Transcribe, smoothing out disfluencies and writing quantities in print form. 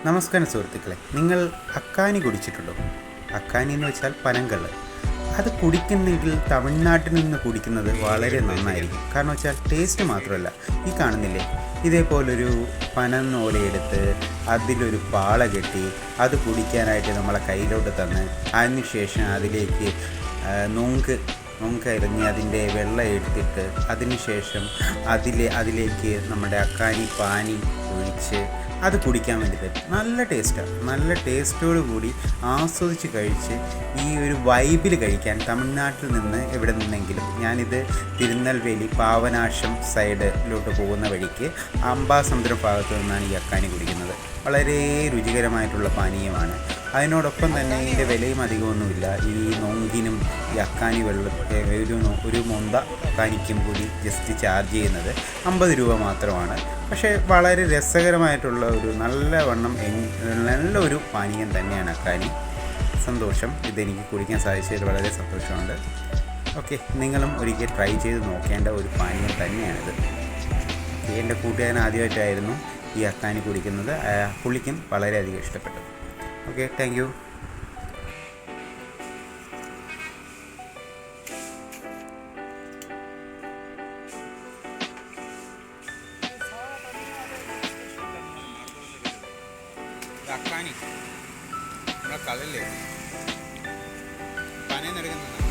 നമസ്കാരം സുഹൃത്തുക്കളെ, നിങ്ങൾ അക്കാനി കുടിച്ചിട്ടുണ്ടോ? അക്കാനി എന്ന് വെച്ചാൽ പനങ്കള്ള്. അത് കുടിക്കുന്നെങ്കിൽ തമിഴ്നാട്ടിൽ നിന്ന് കുടിക്കുന്നത് വളരെ നന്നായിരിക്കും. കാരണം വെച്ചാൽ ടേസ്റ്റ് മാത്രമല്ല, ഈ കാണുന്നില്ലേ, ഇതേപോലൊരു പനന്നോലയെടുത്ത് അതിലൊരു പാള കെട്ടി അത് കുടിക്കാനായിട്ട് നമ്മളെ കയ്യിലോട്ട് തന്ന് അതിനുശേഷം അതിലേക്ക് നൊങ്ക് ഇറങ്ങി അതിൻ്റെ വെള്ളം എടുത്തിട്ട് അതിനുശേഷം അതിലേക്ക് നമ്മുടെ അക്കാനി പാനി ഒഴിച്ച് അത് കുടിക്കാൻ വേണ്ടി പറ്റും. നല്ല ടേസ്റ്റാണ്. നല്ല ടേസ്റ്റോടു കൂടി ആസ്വദിച്ച് കഴിച്ച് ഈ ഒരു വൈബിൽ കഴിക്കാൻ തമിഴ്നാട്ടിൽ നിന്ന് എവിടെ നിന്നെങ്കിലും, ഞാനിത് തിരുനെൽവേലി പാവനാശം സൈഡിലോട്ട് പോകുന്ന വഴിക്ക് അംബാസമുദ്രം ഭാഗത്തു നിന്നാണ് ഈ അക്കാനി കുടിക്കുന്നത്. വളരെ രുചികരമായിട്ടുള്ള പാനീയമാണ്. അതിനോടൊപ്പം തന്നെ ഇതിൻ്റെ വിലയും അധികമൊന്നുമില്ല. ഈ നൊങ്കിനും ഈ അക്കാനി ഒരു മൊന്ത അക്കാനിക്കും കൂടി ജസ്റ്റ് ചാർജ് ചെയ്യുന്നത് 50 രൂപ മാത്രമാണ്. പക്ഷേ വളരെ രസകരമായിട്ടുള്ള ഒരു നല്ലൊരു പാനീയം തന്നെയാണ് അക്കാനി. സന്തോഷം, ഇതെനിക്ക് കുടിക്കാൻ സാധിച്ചതിൽ വളരെ സന്തോഷമുണ്ട്. ഓക്കെ, നിങ്ങളും ഒരിക്കൽ ട്രൈ ചെയ്ത് നോക്കേണ്ട ഒരു പാനീയം തന്നെയാണിത്. എൻ്റെ കൂട്ടുകാരൻ ആദ്യമായിട്ടായിരുന്നു ഈ അക്കാനി കുടിക്കുന്നത്. പുള്ളിക്കും വളരെയധികം ഇഷ്ടപ്പെട്ടു. Okay, thank you. അക്കാനി നമ്മളെ കടലിൽ പനയെന്നെടുക്കുന്നത്